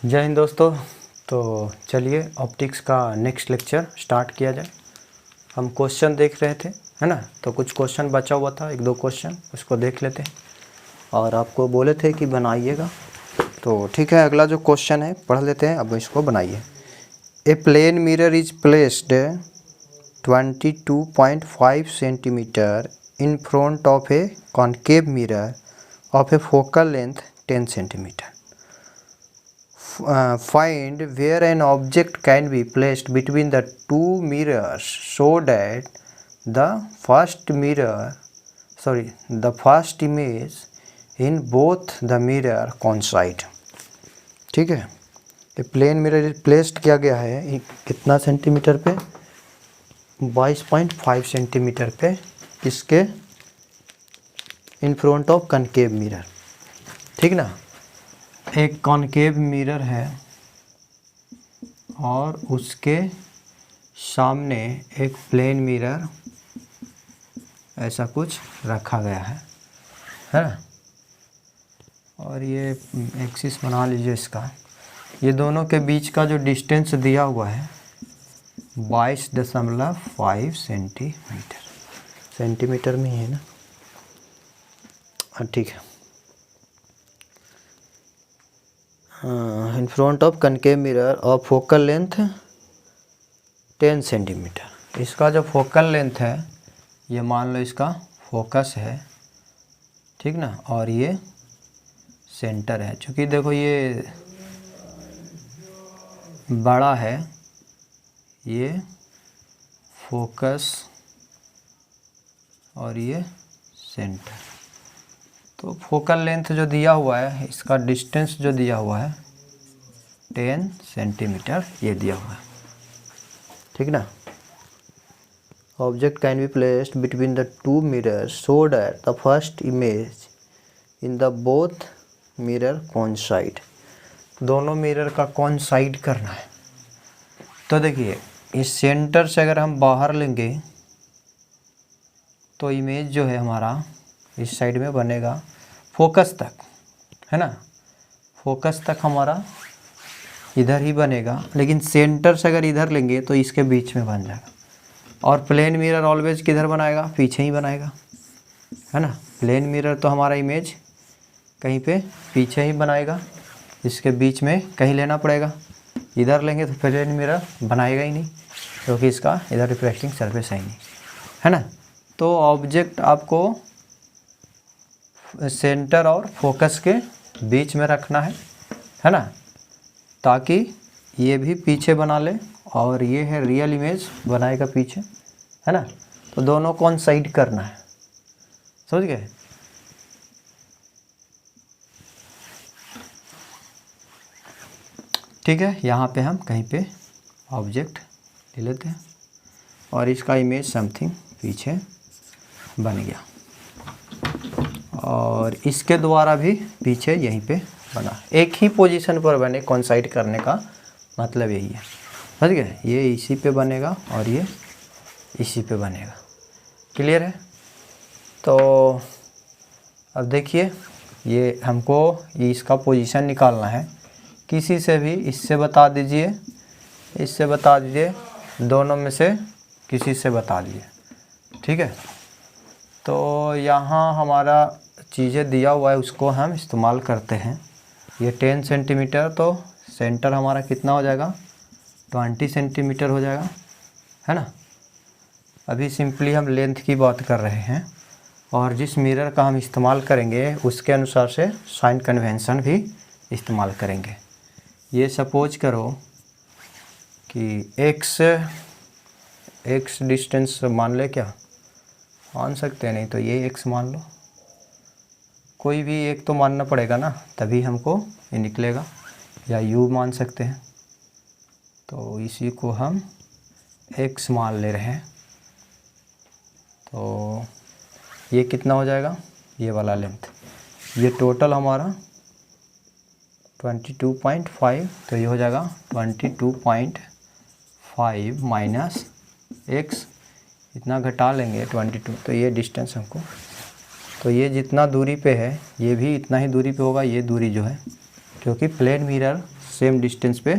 जय हिंद दोस्तों। तो चलिए ऑप्टिक्स का नेक्स्ट लेक्चर स्टार्ट किया जाए। हम क्वेश्चन देख रहे थे, है ना। तो कुछ क्वेश्चन बचा हुआ था, एक दो क्वेश्चन, उसको देख लेते हैं। और आपको बोले थे कि बनाइएगा, तो ठीक है। अगला जो क्वेश्चन है पढ़ लेते हैं, अब इसको बनाइए। A plane mirror is placed 22.5 centimetre in front of a concave mirror of a focal length 10 centimetre. Find where an object can be placed between the two mirrors so that the first image in both the mirror coincide. ठीक है। ये plane mirror placed किया गया है कितना centimetre पे, 22.5 centimetre पे, किसके, इन फ्रंट ऑफ कॉन्केव मिरर। ठीक ना। एक कॉन्केव मिरर है और उसके सामने एक प्लेन मिरर ऐसा कुछ रखा गया है ना। और ये एक्सिस बना लीजिए इसका। ये दोनों के बीच का जो डिस्टेंस दिया हुआ है 22.5 सेंटीमीटर, सेंटीमीटर में ही है ना। ठीक है। इन फ्रंट ऑफ कनकेव मिरर और फोकल लेंथ 10 सेंटीमीटर। इसका जो फोकल लेंथ है, ये मान लो इसका फोकस है, ठीक ना। और ये सेंटर है। चूँकि देखो ये बड़ा है, ये फोकस और ये सेंटर। तो फोकल लेंथ जो दिया हुआ है, इसका डिस्टेंस जो दिया हुआ है 10 सेंटीमीटर ये दिया हुआ है, ठीक ना। Object can be placed between the two mirrors so that the first image in the both mirror coincide. दोनों मिरर का कोइंसाइड करना है। तो देखिए, इस सेंटर से अगर हम बाहर लेंगे तो इमेज जो है हमारा इस साइड में बनेगा फोकस तक, है ना। फोकस तक हमारा इधर ही बनेगा, लेकिन सेंटर से अगर इधर लेंगे तो इसके बीच में बन जाएगा। और प्लेन मिरर ऑलवेज किधर बनाएगा, पीछे ही बनाएगा, है ना। प्लेन मिरर तो हमारा इमेज कहीं पे पीछे ही बनाएगा, इसके बीच में कहीं लेना पड़ेगा। इधर लेंगे तो प्लेन मिरर बनाएगा ही नहीं, क्योंकि इसका इधर रिफ्लेक्टिंग सरफेस है ही नहीं, है ना। तो ऑब्जेक्ट आपको सेंटर और फोकस के बीच में रखना है ना, ताकि ये भी पीछे बना ले और ये है रियल इमेज बनाएगा पीछे, है ना। तो दोनों कोइंसाइड करना है, समझ गए। ठीक है। यहाँ पे हम कहीं पे ऑब्जेक्ट ले लेते हैं और इसका इमेज समथिंग पीछे बन गया, और इसके द्वारा भी पीछे यहीं पे बना। एक ही पोजीशन पर बने, कोइंसाइड करने का मतलब यही है, समझ गए। ये इसी पे बनेगा और ये इसी पे बनेगा। क्लियर है। तो अब देखिए, ये हमको इसका पोजीशन निकालना है। किसी से भी इससे बता दीजिए, इससे बता दीजिए, दोनों में से किसी से बता दीजिए, ठीक है। तो यहाँ हमारा चीज़ें दिया हुआ है, उसको हम इस्तेमाल करते हैं। ये 10 सेंटीमीटर, तो सेंटर हमारा कितना हो जाएगा, 20 सेंटीमीटर हो जाएगा, है ना। अभी सिंपली हम लेंथ की बात कर रहे हैं, और जिस मिरर का हम इस्तेमाल करेंगे उसके अनुसार से साइन कन्वेंशन भी इस्तेमाल करेंगे। ये सपोज करो कि एक्स डिस्टेंस मान ले, क्या मान सकते हैं, नहीं तो ये एक्स मान लो। कोई भी एक तो मानना पड़ेगा ना, तभी हमको ये निकलेगा। या यू मान सकते हैं, तो इसी को हम एक्स मान ले रहे हैं। तो ये कितना हो जाएगा, ये वाला लेंथ, ये टोटल हमारा 22.5, तो ये हो जाएगा 22.5 माइनस एक्स, इतना घटा लेंगे 22, तो ये डिस्टेंस हमको, तो ये जितना दूरी पे है ये भी इतना ही दूरी पे होगा। ये दूरी जो है, क्योंकि प्लेन मिरर सेम डिस्टेंस पे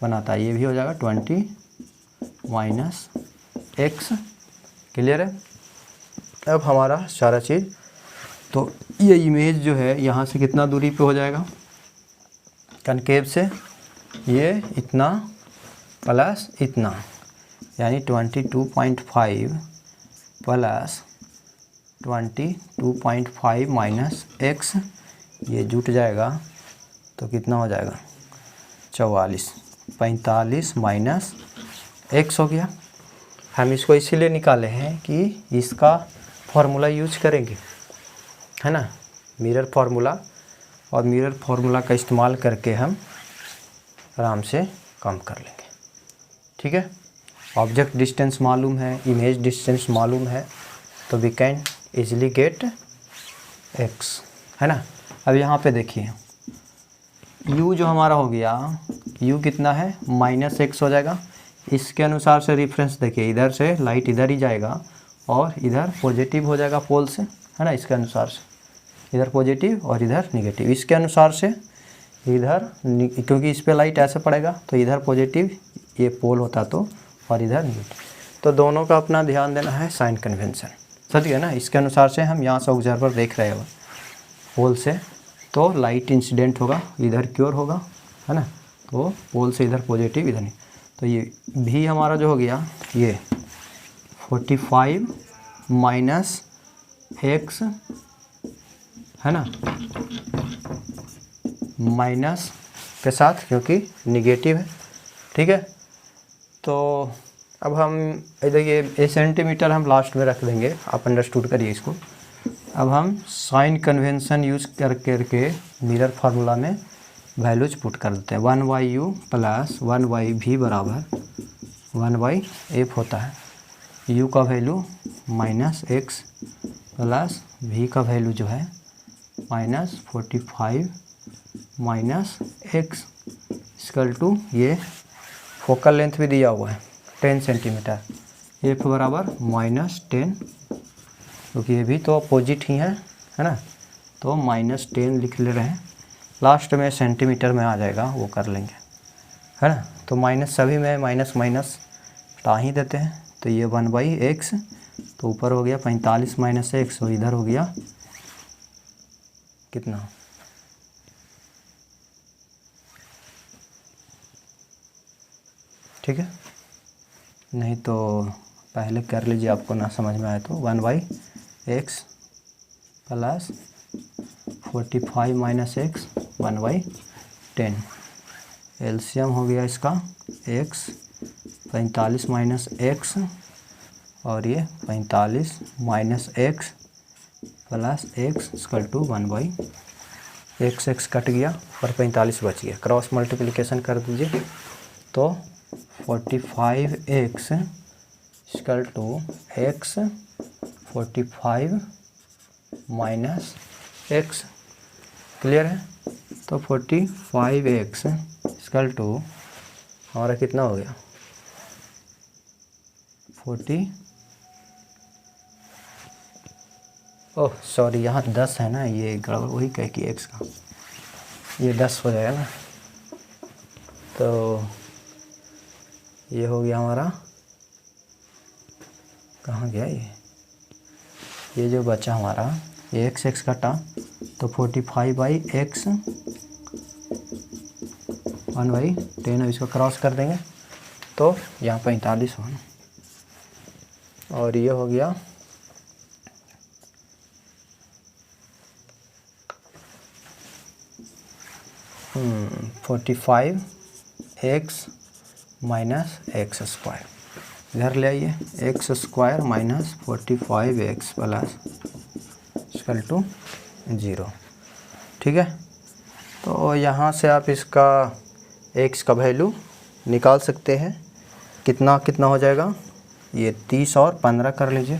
बनाता है। ये भी हो जाएगा 20 माइनस एक्स। क्लियर है? अब हमारा सारा चीज़, तो ये इमेज जो है यहाँ से कितना दूरी पे हो जाएगा कनकेव से, ये इतना प्लस इतना, यानी 22.5 प्लस 22.5 माइनस एक्स, ये जुट जाएगा तो कितना हो जाएगा 44, 45 माइनस एक्स हो गया। हम इसको इसीलिए निकाले हैं कि इसका फॉर्मूला यूज करेंगे, है ना, मिरर फार्मूला, और मिरर फार्मूला का इस्तेमाल करके हम आराम से काम कर लेंगे। ठीक है? ऑब्जेक्ट डिस्टेंस मालूम है, इमेज डिस्टेंस मालूम है, तो we can easily get x, है ना। अब यहाँ पे देखिए u जो हमारा हो गया, u कितना है माइनस एक्स हो जाएगा। इसके अनुसार से रेफरेंस देखिए, इधर से लाइट इधर ही जाएगा और इधर पॉजिटिव हो जाएगा पोल से, है ना। इसके अनुसार से इधर पॉजिटिव और इधर नेगेटिव, इसके अनुसार से इधर, क्योंकि इस पे लाइट ऐसे पड़ेगा तो इधर पॉजिटिव ये पोल होता तो, और इधर नेगेटिव, तो दोनों का अपना ध्यान देना है साइन कन्वेंशन, समझ गए ना। इसके अनुसार से हम यहाँ से ऑब्जर्वर देख रहे हो पोल से, तो लाइट इंसिडेंट होगा, इधर क्योर होगा, है ना, तो पोल से इधर पॉजिटिव इधर नहीं, तो ये भी हमारा जो हो गया ये 45 माइनस एक्स, है ना, माइनस के साथ क्योंकि निगेटिव है। ठीक है, तो अब हम इधर ये सेंटीमीटर हम लास्ट में रख देंगे, आप अंडरस्टूड करिए इसको। अब हम साइन कन्वेंशन यूज करके मिरर फार्मूला में वैल्यूज पुट कर देते हैं। 1/u प्लस 1/v बराबर 1/f होता है। u का value minus x plus v का वैल्यू जो है minus 45 minus x equal to, ये फोकल लेंथ भी दिया हुआ है 10 सेंटीमीटर, एफ बराबर -10, क्योंकि ये भी तो अपोजिट ही है ना, तो -10 लिख ले रहे हैं। लास्ट में सेंटीमीटर में आ जाएगा, वो कर लेंगे, है ना। तो माइनस सभी में माइनस माइनस हटा ही देते हैं, तो ये 1/x, तो ऊपर हो गया 45 माइनस एक्स, और इधर हो गया कितना, ठीक है। नहीं तो पहले कर लीजिए, आपको ना समझ में आए तो 1/x plus 45 minus x 1/10, LCM हो गया इसका x, 45 माइनस एक्स, और ये 45 minus x plus x equal to 1/x, x cut गया और 45 बच गया, क्रॉस मल्टीप्लिकेशन कर दीजिए, तो 45x equal to x 45 minus x, clear है। तो 45x इक्वल टू हमारा कितना हो गया 40, ओह सॉरी यहाँ 10 है ना, ये गड़बड़ वही कह कि x का ये 10 हो जाएगा ना, तो ये हो गया हमारा, कहाँ गया ये जो बचा हमारा, ये x कटा, तो 45/x 1/10, अब इसको क्रॉस कर देंगे तो यहाँ 45 होगा, और ये हो गया 45x माइनस एक्स स्क्वायर, इधर ले आइए, x square minus 45x plus equal to 0, ठीक है। तो यहाँ से आप इसका x का वैल्यू निकाल सकते हैं, कितना कितना हो जाएगा, ये 30 और 15 कर लीजिए,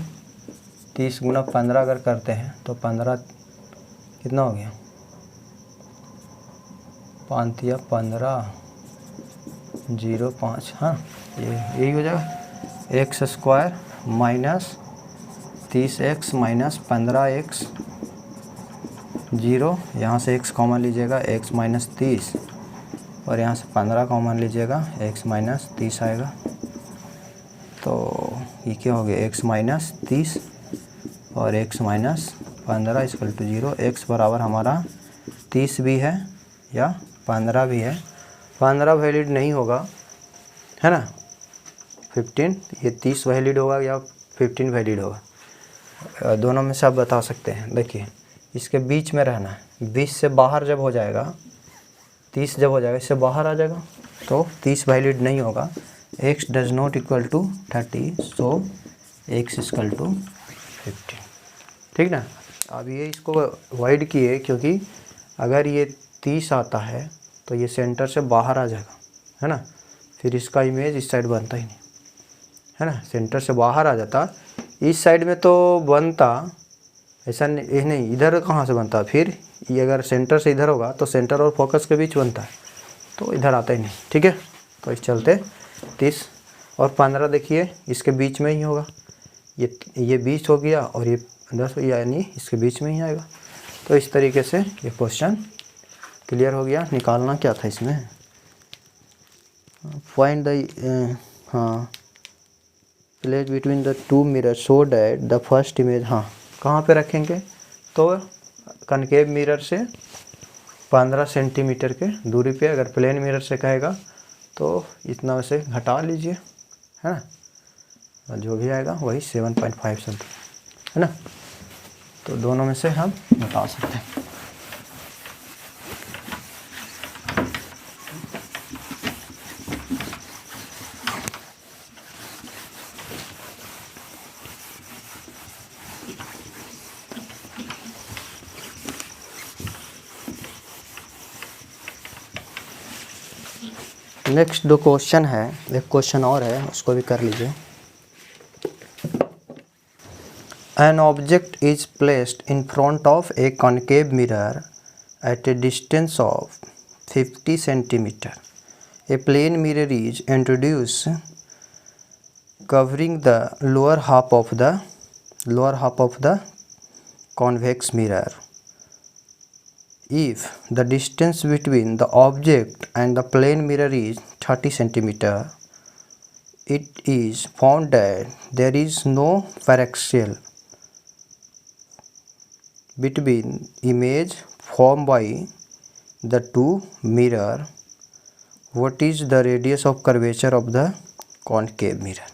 30 गुना 15 अगर करते हैं तो 15 कितना हो गया, 5 या 15 0.5, हाँ यही हो जाएगा, x square minus 30x minus 15x 0, यहाँ से x कॉमन लीजिएगा, x माइनस 30 और यहाँ से 15 कॉमन लीजिएगा, x माइनस 30 आएगा। तो ये क्या हो गया, x माइनस 30 और x minus 15 equal to 0। x बराबर हमारा 30 भी है या 15 भी है। 15 वैलिड नहीं होगा, है ना, 15, ये 30 वैलिड होगा या 15 वैलिड होगा, दोनों में से आप बता सकते हैं। देखिए इसके बीच में रहना है, 20 से बाहर जब हो जाएगा, 30 जब हो जाएगा इससे बाहर आ जाएगा, तो 30 वैलिड नहीं होगा। x does not equal to 30, so x equal to 15, ठीक ना। अब ये इसको वाइड किए, क्योंकि अगर ये 30 आता है तो ये सेंटर से बाहर आ जाएगा, है ना, फिर इसका इमेज इस साइड बनता ही नहीं, है ना, सेंटर से बाहर आ जाता। इस साइड में तो बनता, ऐसा नहीं, इधर कहाँ से बनता, फिर ये अगर सेंटर से इधर होगा तो सेंटर और फोकस के बीच बनता है, तो इधर आता ही नहीं, ठीक है। तो इस चलते 30 और 15 देखिए इसके बीच में ही होगा, ये 20 हो गया और ये 10 यानी इसके बीच में ही आएगा। तो इस तरीके से ये क्वेश्चन क्लियर हो गया। निकालना क्या था इसमें, फाइंड द हाँ place between the two mirror so that the first image, हाँ कहाँ पे रखेंगे, तो कनकेव मिरर से 15 सेंटीमीटर के दूरी पे। अगर प्लेन मिरर से कहेगा तो इतना से घटा लीजिए, है ना, और जो भी आएगा वही 7.5 समथिंग, है ना। तो दोनों में से हम बता सकते हैं। नेक्स्ट दो क्वेश्चन है, एक क्वेश्चन और है उसको भी कर लीजिए। An object is placed in front of a concave mirror at a distance of 50 centimeter. A plane mirror is introduced covering the lower half of the convex mirror. If the distance between the object and the plane mirror is 30 centimeter, it is found that there is no paraxial between image formed by the two mirror. What is the radius of curvature of the concave mirror?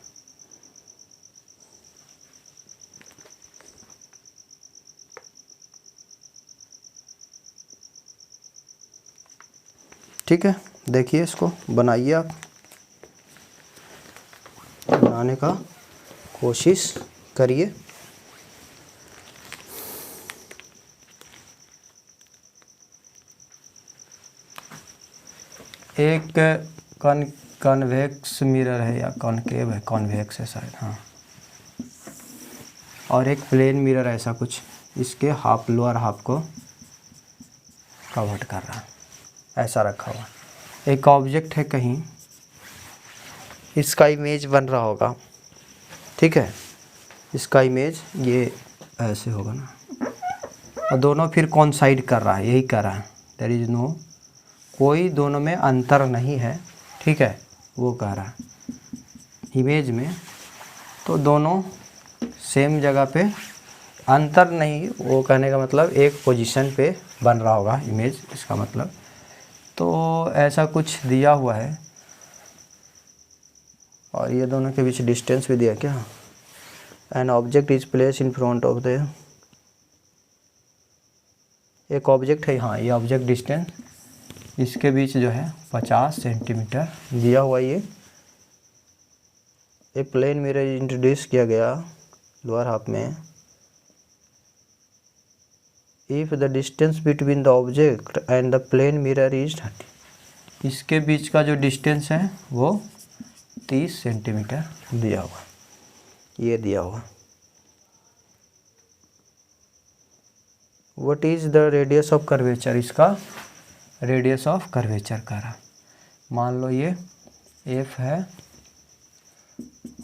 ठीक है, देखिए इसको बनाइए, आप बनाने का कोशिश करिए। एक कॉन्वेक्स मिरर है या कॉनकेव है, कॉन्वेक्स है शायद, हाँ, और एक प्लेन मिरर ऐसा कुछ इसके हाफ लोअर हाफ को कवर कर रहा है, ऐसा रखा हुआ। एक ऑब्जेक्ट है कहीं, इसका इमेज बन रहा होगा, ठीक है, इसका इमेज ये ऐसे होगा ना, और दोनों फिर कोइंसाइड कर रहा है, यही कर रहा है, देयर इज नो, कोई दोनों में अंतर नहीं है, ठीक है, वो कह रहा है इमेज में, तो दोनों सेम जगह पे, अंतर नहीं, वो कहने का मतलब एक पोजीशन पे बन रहा होगा इमेज, इसका मतलब। तो ऐसा कुछ दिया हुआ है, और ये दोनों के बीच डिस्टेंस भी दिया क्या, an object is place in front of the, एक ऑब्जेक्ट है, हाँ ये ऑब्जेक्ट डिस्टेंस, इसके बीच जो है 50 सेंटीमीटर दिया हुआ। ये प्लेन मिरर इंट्रोड्यूस किया गया लोअर हाफ में। If the distance between the object and the plane mirror is 30, इसके बीच का जो डिस्टेंस है वो 30 सेंटीमीटर दिया हुआ, ये दिया हुआ। What is the radius of curvature, इसका रेडियस ऑफ कर्वेचर का रहा। मान लो ये एफ है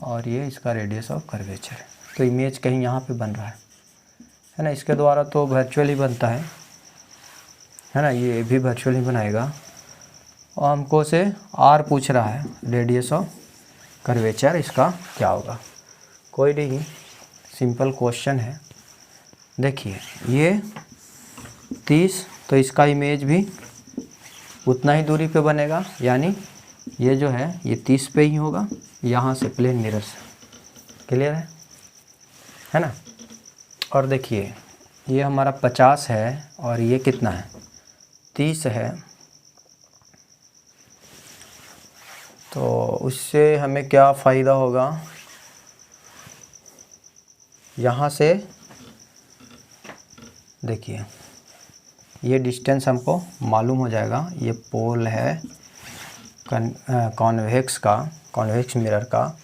और ये इसका रेडियस ऑफ कर्वेचर है, तो इमेज कहीं यहाँ पे बन रहा है ना, इसके द्वारा तो वर्चुअली बनता है ना, ये भी वर्चुअली बनाएगा, और हमको से आर पूछ रहा है, रेडियस ऑफ कर्वेचर, इसका क्या होगा। कोई नहीं, सिंपल क्वेश्चन है। देखिए ये 30, तो इसका इमेज भी उतना ही दूरी पे बनेगा, यानी ये जो है ये 30 पे ही होगा, यहाँ से प्लेन मिरर से। क्लियर है ना। और देखिए ये हमारा 50 है और ये कितना है, 30 है। तो उससे हमें क्या फ़ायदा होगा, यहाँ से देखिए ये डिस्टेंस हमको मालूम हो जाएगा। ये पोल है कॉन्वेक्स का, कॉन्वेक्स मिरर का,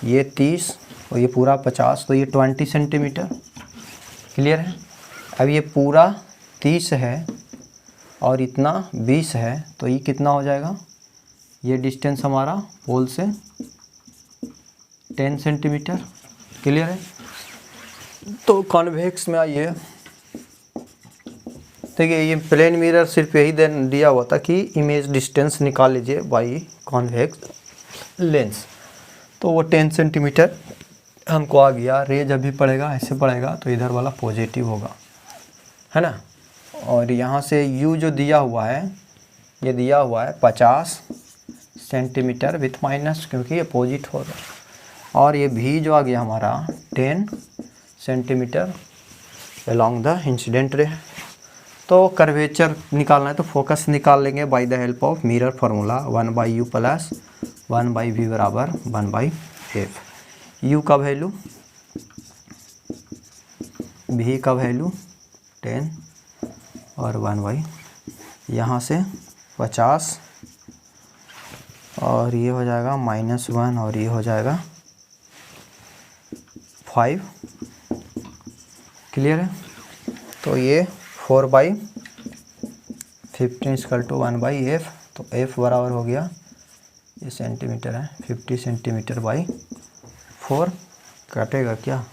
ये 30 और ये पूरा 50, तो ये 20 सेंटीमीटर। क्लियर है। अब ये पूरा 30 है और इतना 20 है, तो ये कितना हो जाएगा, ये डिस्टेंस हमारा पोल से 10 सेंटीमीटर। क्लियर है। तो कॉन्वेक्स में आइए, देखिए ये प्लेन मिरर सिर्फ यही दिया हुआ था कि इमेज डिस्टेंस निकाल लीजिए बाई कॉन्वेक्स लेंस, तो वो 10 सेंटीमीटर हमको आ गया। रे जब भी पड़ेगा ऐसे पड़ेगा तो इधर वाला पॉजिटिव होगा, है ना। और यहाँ से यू जो दिया हुआ है, ये दिया हुआ है 50 सेंटीमीटर विथ माइनस, क्योंकि ये पोजिट होगा। और ये भी जो आ गया हमारा 10 centimetre along the incident ray. तो कर्वेचर निकालना है तो फोकस निकाल लेंगे by the help of mirror formula, 1/u plus 1/v बराबर 1/f। u का वैल्यू, v का वैल्यू 10 और 1/, यहाँ से 50 और ये हो जाएगा -1 और ये हो जाएगा 5। क्लियर है। तो ये 4/15 = 1/f। तो f बराबर हो गया, ये सेंटीमीटर है, 50 सेंटीमीटर बाई 4, काटेगा क्या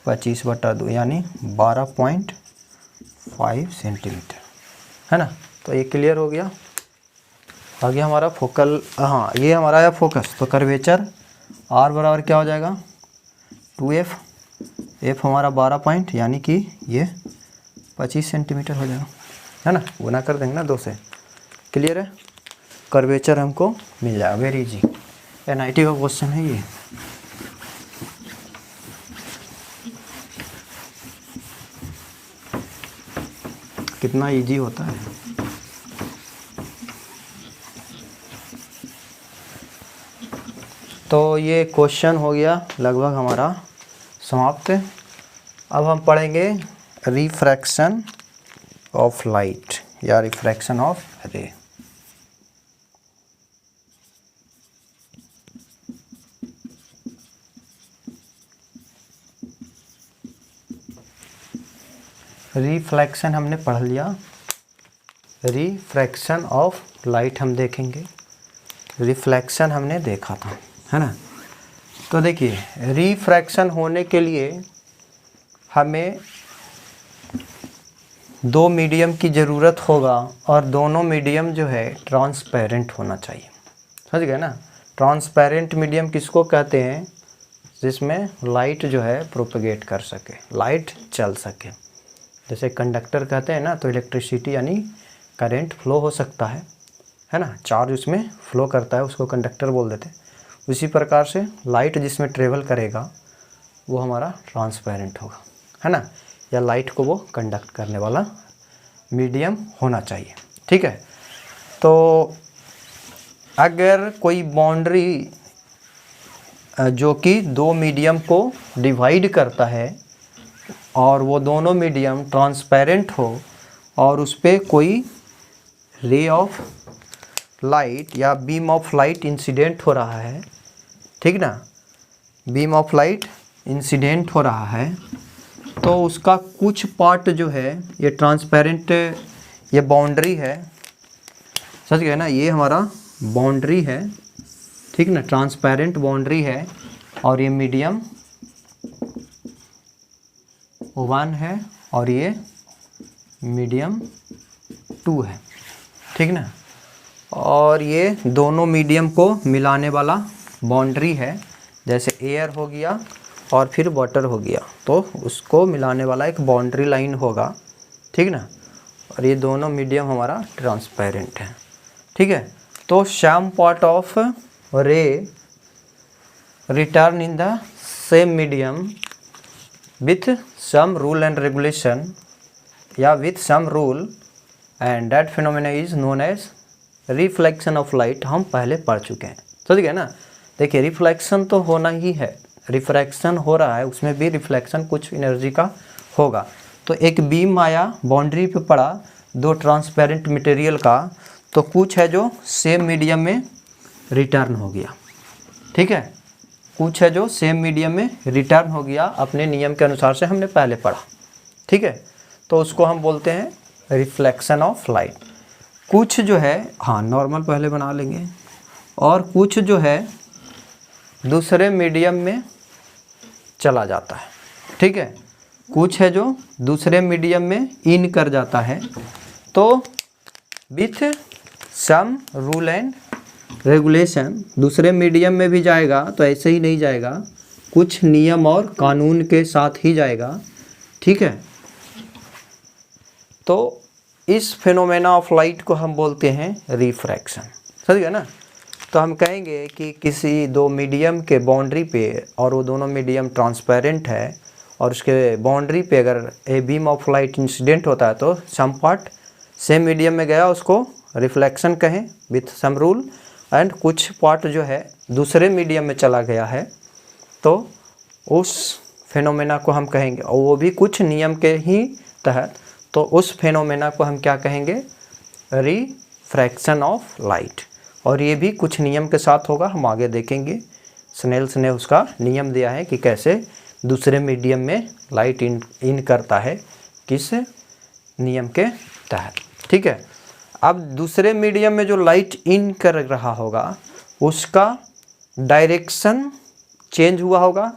25/2 यानी 12.5 सेंटीमीटर, है ना। तो ये क्लियर हो गया। आगे हमारा फोकल, हाँ ये हमारा आया फोकस। तो कर्वेचर r बराबर क्या हो जाएगा 2f, f हमारा 12 पॉइंट यानी कि ये 25 सेंटीमीटर हो जाएगा, है ना। गुना कर देंगे ना 2 से। क्लियर है। कर्वेचर हमको मिल जाएगा, वेरी इजी। NIT का क्वेश्चन है ये। कितना इजी होता है। तो ये क्वेश्चन हो गया लगभग हमारा समाप्त। अब हम पढ़ेंगे रिफ्रैक्शन ऑफ लाइट या रिफ्रैक्शन ऑफ रे। रिफ्लेक्शन हमने पढ़ लिया, रिफ्रैक्शन ऑफ लाइट हम देखेंगे। रिफ्लेक्शन हमने देखा था, है ना। तो देखिए रिफ्रैक्शन होने के लिए हमें 2 मीडियम की ज़रूरत होगा और दोनों मीडियम जो है ट्रांसपेरेंट होना चाहिए। समझ गए ना। ट्रांसपेरेंट मीडियम किसको कहते हैं, जिसमें लाइट जो है प्रोपेगेट कर सके, लाइट चल सके। जैसे कंडक्टर कहते हैं ना, तो इलेक्ट्रिसिटी यानी करंट फ्लो हो सकता है ना। चार्ज उसमें फ्लो करता है, उसको कंडक्टर बोल देते हैं। उसी प्रकार से लाइट जिसमें ट्रेवल करेगा वो हमारा ट्रांसपेरेंट होगा, है ना। या लाइट को वो कंडक्ट करने वाला मीडियम होना चाहिए। ठीक है। तो अगर कोई बाउंड्री जो कि 2 मीडियम को डिवाइड करता है और वो दोनों मीडियम ट्रांसपेरेंट हो और उस पर कोई रे ऑफ लाइट या बीम ऑफ लाइट इंसिडेंट हो रहा है, ठीक ना, बीम ऑफ लाइट इंसिडेंट हो रहा है, तो उसका कुछ पार्ट जो है ये ट्रांसपेरेंट, ये बाउंड्री है, समझ गए ना। ये हमारा बाउंड्री है, ठीक ना, ट्रांसपेरेंट बाउंड्री है। और ये मीडियम 1 है और ये मीडियम 2 है, ठीक ना। और ये दोनों मीडियम को मिलाने वाला बाउंड्री है, जैसे एयर हो गया और फिर वाटर हो गया, तो उसको मिलाने वाला एक बाउंड्री लाइन होगा, ठीक ना। और ये दोनों मीडियम हमारा ट्रांसपेरेंट है, ठीक है। तो some part of ray return in the same medium with some rule and regulation या with some rule and that phenomena is known as reflection of light. हम पहले पढ़ चुके हैं, समझ गए ना। देखिए रिफ्लेक्शन तो होना ही है, रिफ्रैक्शन हो रहा है, उसमें भी रिफ्लेक्शन कुछ एनर्जी का होगा। तो एक बीम आया, बाउंड्री पे पड़ा दो ट्रांसपेरेंट मटेरियल का, तो कुछ है जो सेम मीडियम में रिटर्न हो गया, ठीक है। कुछ है जो सेम मीडियम में रिटर्न हो गया अपने नियम के अनुसार से हमने पहले पढ़ा, ठीक है। तो उसको हम बोलते हैं रिफ्लेक्शन ऑफ लाइट। कुछ जो है, हाँ नॉर्मल पहले बना लेंगे, और कुछ जो है दूसरे मीडियम में चला जाता है, ठीक है। कुछ है जो दूसरे मीडियम में इन कर जाता है, तो with some rule and regulation, दूसरे मीडियम में भी जाएगा तो ऐसे ही नहीं जाएगा, कुछ नियम और कानून के साथ ही जाएगा, ठीक है। तो इस फिनोमेना ऑफ लाइट को हम बोलते हैं रिफ्रैक्शन, समझ गए ना। तो हम कहेंगे कि किसी दो मीडियम के बाउंड्री पे, और वो दोनों मीडियम ट्रांसपेरेंट है, और उसके बाउंड्री पे अगर a beam of light incident होता है तो सम पार्ट सेम मीडियम में गया, उसको रिफ्लेक्शन कहें विथ सम रूल, एंड कुछ पार्ट जो है दूसरे मीडियम में चला गया है, तो उस फिनोमेना को हम कहेंगे, और वो भी कुछ नियम के ही तहत, तो उस फिनोमेना को हम क्या कहेंगे, रिफ्रैक्शन ऑफ लाइट। और ये भी कुछ नियम के साथ होगा, हम आगे देखेंगे। स्नेल्स ने उसका नियम दिया है कि कैसे दूसरे मीडियम में लाइट इन करता है, किस नियम के तहत, ठीक है। अब दूसरे मीडियम में जो लाइट इन कर रहा होगा उसका डायरेक्शन चेंज हुआ होगा।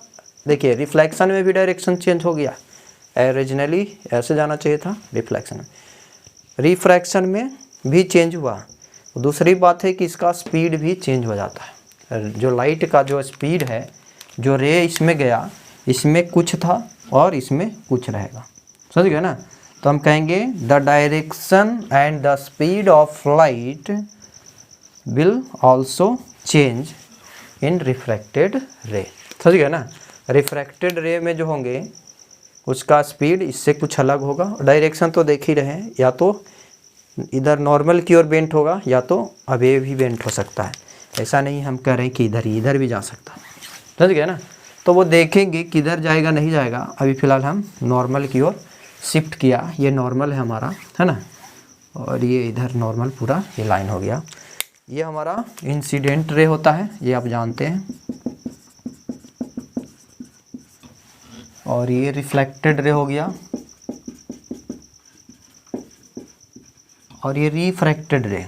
देखिए रिफ्लेक्शन में भी डायरेक्शन चेंज हो गया, ओरिजिनली ऐसे जाना चाहिए था रिफ्लेक्शन में, रिफ्रैक्शन में भी चेंज हुआ। दूसरी बात है कि इसका स्पीड भी चेंज हो जाता है, जो लाइट का जो स्पीड है, जो रे इसमें गया, इसमें कुछ था और इसमें कुछ रहेगा, समझ गए ना। तो हम कहेंगे the direction and the speed of light will also change in refracted रे, समझ गए ना। रिफ्रैक्टेड रे में जो होंगे उसका स्पीड इससे कुछ अलग होगा, डायरेक्शन तो देख ही रहे हैं, या तो इधर नॉर्मल की ओर बेंट होगा या तो अवे भी बेंट हो सकता है। ऐसा नहीं हम कह रहे हैं कि इधर भी जा सकता है, समझ गए ना। तो वो देखेंगे किधर जाएगा नहीं जाएगा। अभी फ़िलहाल हम नॉर्मल की ओर शिफ्ट किया, ये नॉर्मल है हमारा, है ना, और ये इधर नॉर्मल पूरा ये लाइन हो गया। ये हमारा इंसिडेंट रे होता है, ये आप जानते हैं, और ये रिफ्लेक्टेड रे हो गया, और ये रिफ्रैक्टेड रे,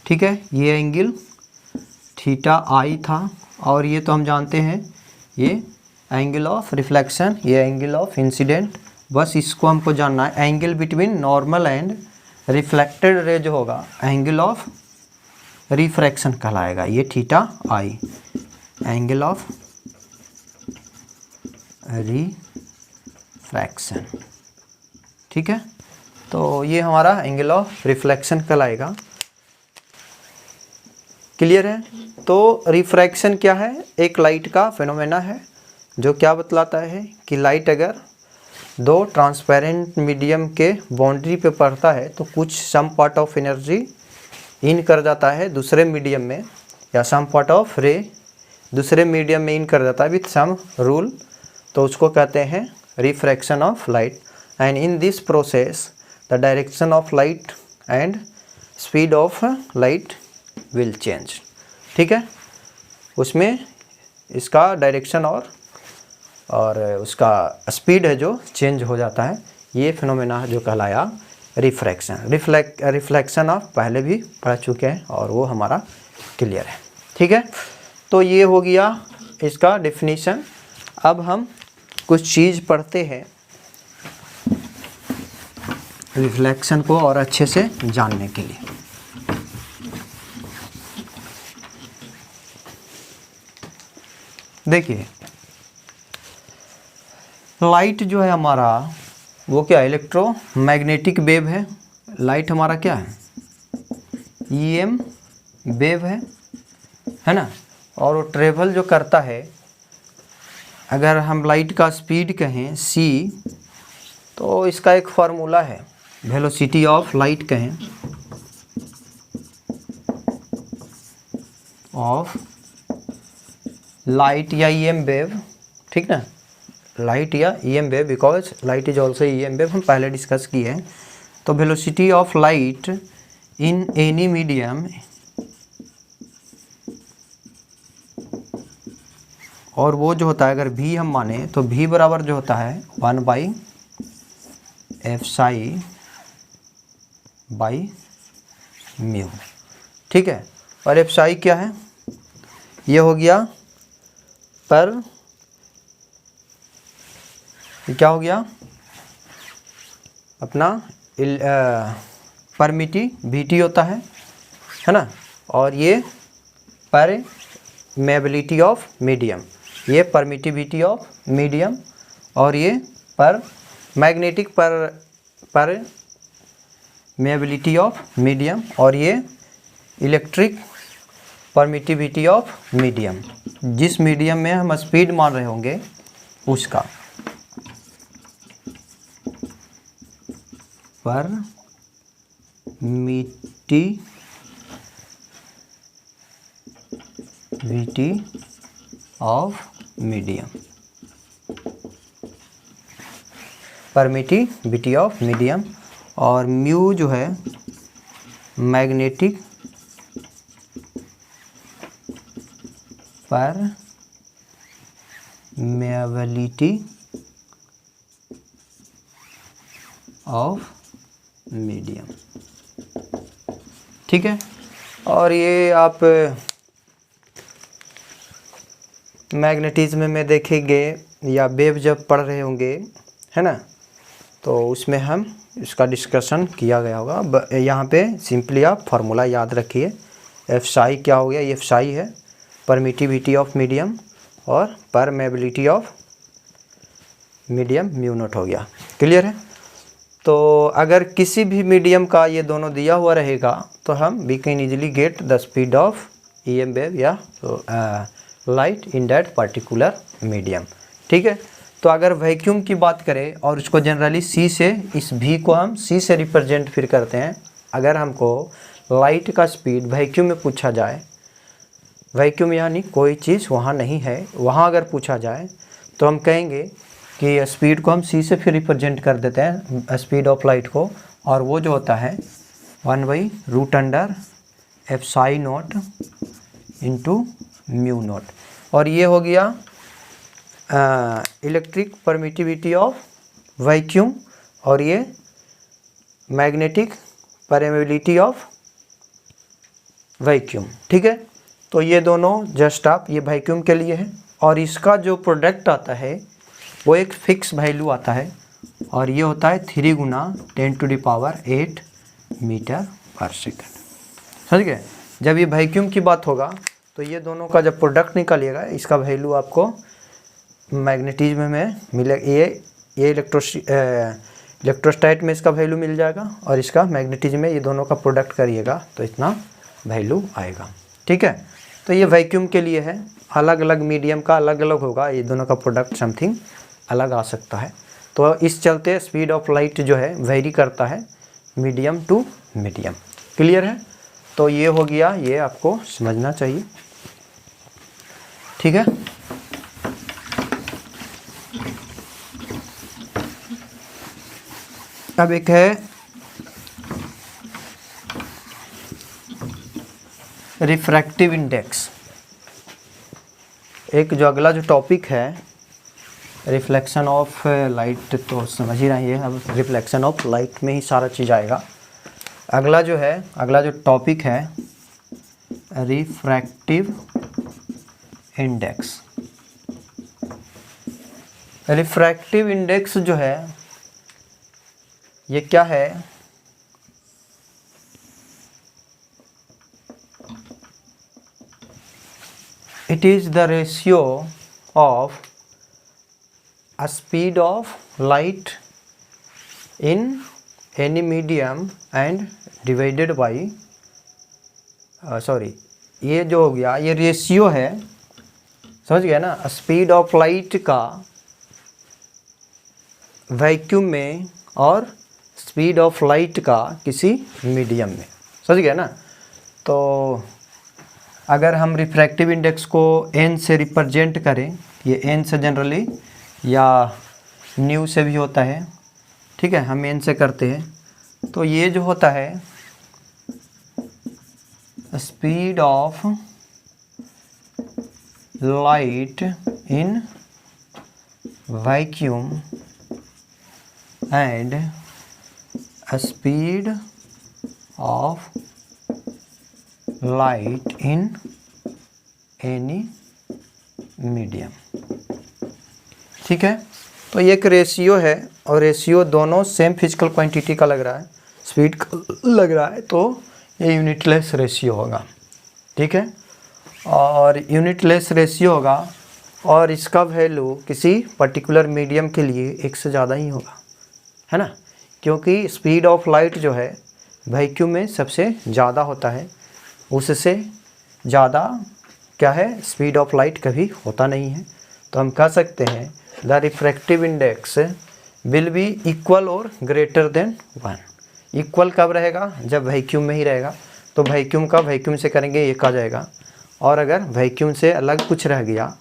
ठीक है। ये एंगल थीटा आई था, और ये तो हम जानते हैं ये एंगल ऑफ रिफ्लेक्शन, ये एंगल ऑफ इंसिडेंट। बस इसको हमको जानना है, angle between normal and reflected ray जो होगा एंगल ऑफ रिफ्रैक्शन कहलाएगा, ये theta I, angle of refraction, ठीक है। तो ये हमारा एंगल ऑफ रिफ्लेक्शन कहलाएगा, क्लियर है। तो रिफ्रैक्शन क्या है, एक लाइट का फिनोमेना है जो क्या बतलाता है कि लाइट अगर दो ट्रांसपेरेंट मीडियम के बाउंड्री पे पड़ता है तो कुछ सम पार्ट ऑफ एनर्जी इन कर जाता है दूसरे मीडियम में, या सम पार्ट ऑफ रे दूसरे मीडियम में इन कर जाता है विथ सम रूल, तो उसको कहते हैं refraction of light. And in this process the direction of light and speed of light will change, ठीक है। उसमें इसका डायरेक्शन और उसका स्पीड है जो चेंज हो जाता है, ये फिनोमेना जो कहलाया रिफ्रैक्शन। रिफ्लेक्शन ऑफ पहले भी पढ़ चुके हैं और वो हमारा क्लियर है, ठीक है। तो ये हो गया इसका डेफिनेशन। अब हम कुछ चीज़ पढ़ते हैं रिफ्लेक्शन को और अच्छे से जानने के लिए। देखिए लाइट जो है हमारा वो क्या है, इलेक्ट्रोमैग्नेटिक वेव है। लाइट हमारा क्या है, ईएम वेव है ना। और वो ट्रेवल जो करता है, अगर हम लाइट का स्पीड कहें c, तो इसका एक फार्मूला है, वेलोसिटी ऑफ लाइट कहें, ऑफ लाइट या ईएम वेव, ठीक ना, लाइट या EM wave, because light is also EM wave, हम पहले डिस्कस किए हैं। तो velocity of light in any medium, और वो जो होता है अगर v हम माने तो v बराबर जो होता है 1/f(psi)/μ, ठीक है। और f(psi) क्या है, ये हो गया पर, क्या हो गया अपना परमिटिविटी होता है ना। और ये परमेबिलिटी ऑफ मीडियम, ये परमिटिविटी ऑफ मीडियम, और ये पर मैग्नेटिक परमेबिलिटी ऑफ मीडियम, और ये इलेक्ट्रिक परमिटिविटी ऑफ मीडियम। जिस मीडियम में हम स्पीड मान रहे होंगे उसका permittivity of medium, permittivity of medium. और म्यू जो है मैग्नेटिक परमेबिलिटी ऑफ मीडियम, ठीक है। और ये आप मैग्नेटिज्म में देखेंगे या वेव जब पढ़ रहे होंगे, है ना, तो उसमें हम इसका डिस्कशन किया गया होगा। यहाँ पे सिंपली आप फार्मूला याद रखिए, f(psi) क्या हो गया, ये f(psi) है, परमिटिविटी ऑफ मीडियम, और परमेबिलिटी ऑफ मीडियम μ0 हो गया। क्लियर है। तो अगर किसी भी मीडियम का ये दोनों दिया हुआ रहेगा तो हम we can easily get the speed of EM wave या light in that particular medium, ठीक है। तो अगर वैक्यूम की बात करें और उसको जनरली सी से, इस v को हम सी से रिप्रेजेंट फिर करते हैं। अगर हमको लाइट का स्पीड वैक्यूम में पूछा जाए, वैक्यूम यानी कोई चीज़ वहाँ नहीं है, वहाँ अगर पूछा जाए तो हम कहेंगे कि स्पीड को हम सी से फिर रिप्रेजेंट कर देते हैं, स्पीड ऑफ लाइट को, और वो जो होता है 1/√f(psi)0 इंटू μ0। और ये हो गया इलेक्ट्रिक परमिटिविटी ऑफ वैक्यूम, और ये मैग्नेटिक परमेबिलिटी ऑफ वैक्यूम, ठीक है। तो ये दोनों जस्ट आप ये वैक्यूम के लिए है, और इसका जो प्रोडक्ट आता है वो एक फिक्स वैल्यू आता है, और ये होता है 3 × 10⁸ मीटर पर सेकंड, समझ गए। जब ये वैक्यूम की बात होगा तो ये दोनों का जब प्रोडक्ट निकालिएगा, इसका वैल्यू आपको मैग्नेटिज्म में मिलेगा, ये इलेक्ट्रोस्टैट में इसका वैल्यू मिल जाएगा, और इसका मैग्नेटिज्म में, ये दोनों का प्रोडक्ट करिएगा तो इतना वैल्यू आएगा, ठीक है। तो ये वैक्यूम के लिए है, अलग अलग मीडियम का अलग अलग होगा, ये दोनों का प्रोडक्ट समथिंग अलग आ सकता है। तो इस चलते स्पीड ऑफ लाइट जो है वेरी करता है मीडियम टू मीडियम। क्लियर है। तो ये हो गया, ये आपको समझना चाहिए, ठीक है। अब एक है रिफ्रैक्टिव इंडेक्स। एक जो अगला जो टॉपिक है रिफ्लेक्शन ऑफ लाइट, तो समझ ही रही है, अब रिफ्लेक्शन ऑफ लाइट में ही सारा चीज़ आएगा। अगला जो है, अगला जो टॉपिक है रिफ्रैक्टिव इंडेक्स। रिफ्रैक्टिव इंडेक्स जो है ये क्या है, it is the ratio of speed of light in any medium and divided by, sorry ये जो हो गया ये रेशियो है, समझ गया ना, स्पीड ऑफ लाइट का वैक्यूम में और स्पीड ऑफ लाइट का किसी मीडियम में, समझ गया ना। तो अगर हम रिफ्रैक्टिव इंडेक्स को n से रिप्रेजेंट करें, ये n से जनरली या न्यू से भी होता है, ठीक है, हम n से करते हैं, तो ये जो होता है speed of light in vacuum and speed of light in any medium, ठीक है। तो ये एक रेशियो है और रेशियो दोनों सेम फिजिकल क्वांटिटी का लग रहा है, स्पीड का लग रहा है, तो ये यूनिटलेस रेशियो होगा, ठीक है। और यूनिटलेस रेशियो होगा और इसका वैल्यू किसी पर्टिकुलर मीडियम के लिए एक से ज़्यादा ही होगा, है ना, क्योंकि स्पीड ऑफ लाइट जो है वैक्यूम में सबसे ज़्यादा होता है, उससे ज़्यादा क्या है स्पीड ऑफ लाइट कभी होता नहीं है। तो हम कह सकते हैं the refractive index will be equal और ग्रेटर देन 1। इक्वल कब रहेगा, जब वैक्यूम में ही रहेगा, तो वैक्यूम का वैक्यूम से करेंगे 1 आ जाएगा, और अगर वैक्यूम से अलग कुछ रह गया,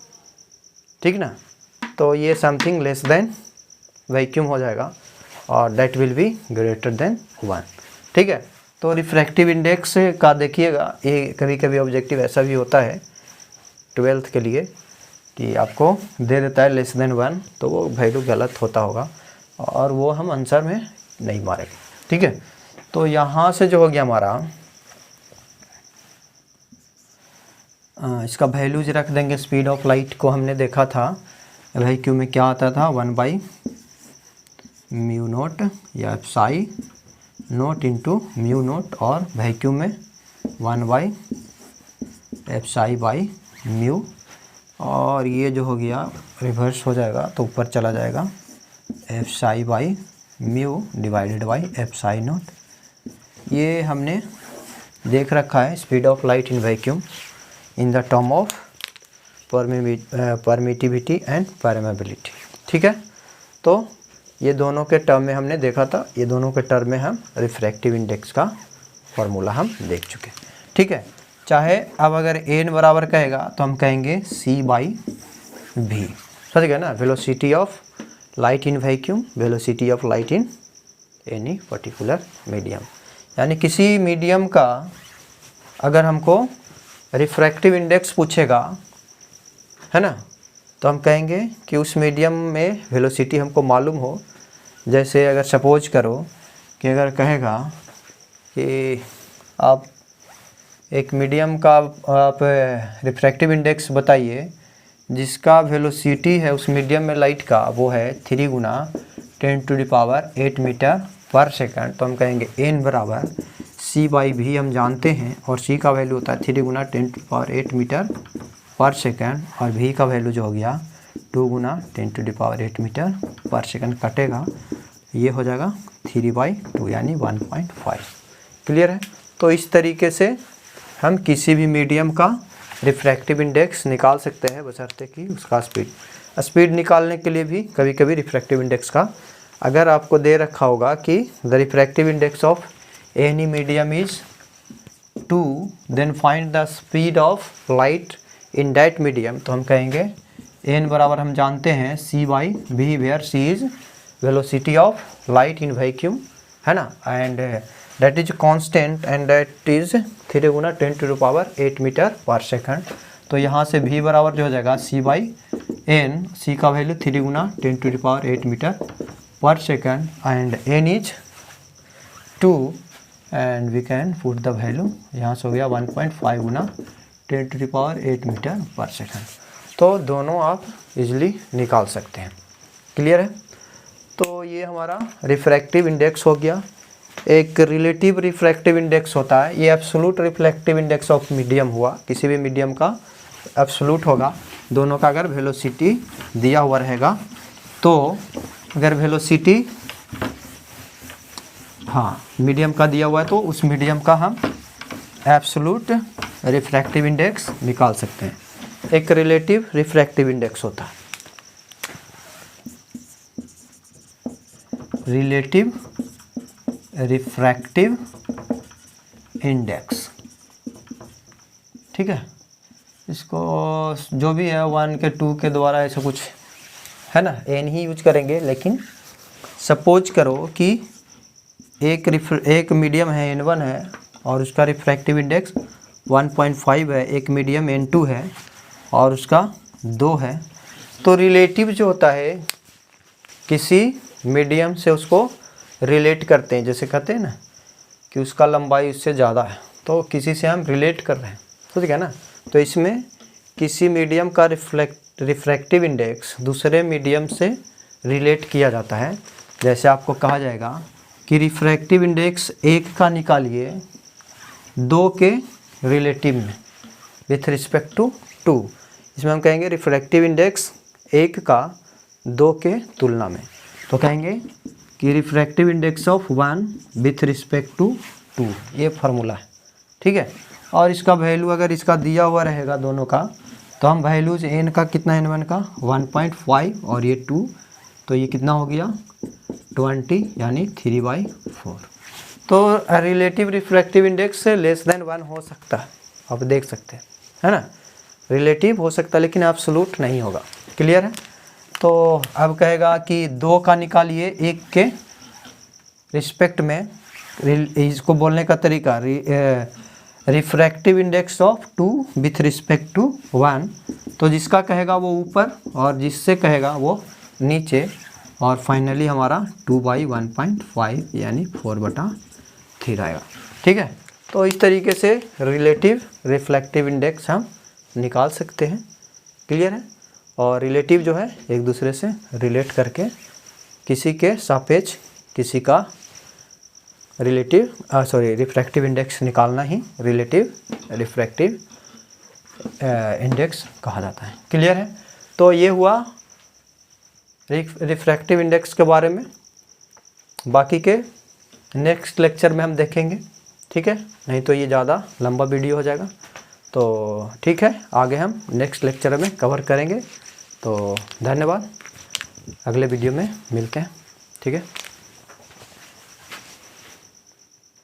ठीक ना, तो ये समथिंग लेस देन वैक्यूम हो जाएगा और that will be greater than 1, ठीक है। तो रिफ्रैक्टिव इंडेक्स का देखिएगा, ये कभी कभी ऑब्जेक्टिव ऐसा भी होता है 12th के लिए कि आपको दे देता है लेस देन 1, तो वो वैल्यू गलत होता होगा और वो हम आंसर में नहीं मारेंगे, ठीक है। तो यहाँ से जो हो गया हमारा इसका वैल्यूज रख देंगे। स्पीड ऑफ लाइट को हमने देखा था वैक्यूम में क्या आता था 1/μ0 या एप्साई नोट इंटू म्यू नोट, और वैक्यूम में 1/ε/μ, और ये जो हो गया रिवर्स हो जाएगा तो ऊपर चला जाएगा ε/μ डिवाइडेड बाई ε0। ये हमने देख रखा है speed of light in vacuum in the term of permittivity and permeability, ठीक है। तो ये दोनों के टर्म में हमने देखा था, ये दोनों के टर्म में हम रिफ्रैक्टिव इंडेक्स का फॉर्मूला हम देख चुके, ठीक है। चाहे अब अगर n बराबर कहेगा तो हम कहेंगे c/v, समझ गए ना, velocity of light in vacuum, velocity of light in any particular medium, यानी किसी मीडियम का अगर हमको रिफ्रैक्टिव इंडेक्स पूछेगा, है ना, तो हम कहेंगे कि उस मीडियम में वेलोसिटी हमको मालूम हो। जैसे अगर सपोज करो कि अगर कहेगा कि आप एक मीडियम का आप रिफ्रैक्टिव इंडेक्स बताइए जिसका वेलोसिटी है उस मीडियम में लाइट का वो है 3 × 10⁸ मीटर पर सेकंड, तो हम कहेंगे n बराबर c/v हम जानते हैं, और c का वैल्यू होता है 3 × 10⁸ मीटर पर सेकंड, और v का वैल्यू जो हो गया 2 × 10⁸ मीटर पर सेकंड कटेगा, ये हो जाएगा 3/2 यानी 1.5। क्लियर है। तो इस तरीके से हम किसी भी मीडियम का रिफ्रैक्टिव इंडेक्स निकाल सकते हैं, बशर्ते कि उसका स्पीड निकालने के लिए भी कभी कभी रिफ्रैक्टिव इंडेक्स का अगर आपको दे रखा होगा कि the refractive index of any medium is 2, then find the speed of light in that medium, तो हम कहेंगे n बराबर हम जानते हैं c/v, where c is velocity of light in vacuum, है ना, and that is constant and that is 3 × 10⁸ metre per second. तो यहाँ से v बराबर जो हो जाएगा c/n, c का value 3 × 10⁸ metre per second and n is 2 and we can put the value, यहाँ से हो गया 1.5 × 10⁸ मीटर पर सेकंड। तो दोनों आप इजीली निकाल सकते हैं। क्लियर है। तो ये हमारा रिफ्रैक्टिव इंडेक्स हो गया। एक रिलेटिव रिफ्रैक्टिव इंडेक्स होता है, ये absolute reflective index of medium हुआ, किसी भी मीडियम का एब्सोल्यूट होगा। दोनों का अगर वेलोसिटी दिया हुआ रहेगा तो अगर वेलोसिटी मीडियम का दिया हुआ है तो उस मीडियम का हम एब्सोल्यूट रिफ्रैक्टिव इंडेक्स निकाल सकते हैं। एक रिलेटिव रिफ्रैक्टिव इंडेक्स होता है, रिलेटिव रिफ्रैक्टिव इंडेक्स, ठीक है। इसको जो भी है 1 के 2 के द्वारा ऐसा कुछ है ना, एन ही यूज करेंगे। लेकिन सपोज करो कि एक मीडियम है N1 है और उसका रिफ्रैक्टिव इंडेक्स 1.5 है, एक मीडियम N2 है और उसका 2 है। तो रिलेटिव जो होता है किसी मीडियम से उसको रिलेट करते हैं, जैसे कहते हैं ना कि उसका लंबाई उससे ज़्यादा है, तो किसी से हम रिलेट कर रहे हैं, ठीक है ना। तो इसमें किसी मीडियम का रिफ्रैक्टिव इंडेक्स दूसरे मीडियम से रिलेट किया जाता है। जैसे आपको कहा जाएगा कि रिफ्रैक्टिव इंडेक्स 1 का निकालिए 2 के रिलेटिव में विथ रिस्पेक्ट टू 2। इसमें हम कहेंगे रिफ्रैक्टिव इंडेक्स 1 का 2 के तुलना में, तो कहेंगे कि refractive index of 1 with respect to 2, ये फार्मूला है, ठीक है। और इसका वैल्यू अगर इसका दिया हुआ रहेगा दोनों का, तो हम वैल्यूज n का कितना, N1 का 1.5 और ये 2, तो ये कितना हो गया 20 यानी 3/4। तो रिलेटिव रिफ्रैक्टिव इंडेक्स से लेस देन 1 हो सकता है, आप देख सकते हैं, है ना। रिलेटिव हो सकता है लेकिन एब्सोल्यूट नहीं होगा, क्लियर है। तो अब कहेगा कि 2 का निकालिए 1 के रिस्पेक्ट में, इसको बोलने का तरीका refractive index of 2 with respect to 1। तो जिसका कहेगा वो ऊपर और जिससे कहेगा वो नीचे, और फाइनली हमारा 2/1.5 यानी 4/3 आएगा, ठीक है। तो इस तरीके से रिलेटिव रिफ्लेक्टिव इंडेक्स हम निकाल सकते हैं, क्लियर है। और रिलेटिव जो है एक दूसरे से रिलेट करके किसी के सापेक्ष किसी का रिफ्रैक्टिव इंडेक्स निकालना ही रिलेटिव रिफ्रैक्टिव इंडेक्स कहा जाता है, क्लियर है। तो ये हुआ रिफ्रैक्टिव इंडेक्स के बारे में। बाकी के नेक्स्ट लेक्चर में हम देखेंगे, ठीक है, नहीं तो ये ज़्यादा लंबा वीडियो हो जाएगा। तो ठीक है, आगे हम नेक्स्ट लेक्चर में कवर करेंगे। तो धन्यवाद, अगले वीडियो में मिलते हैं, ठीक है।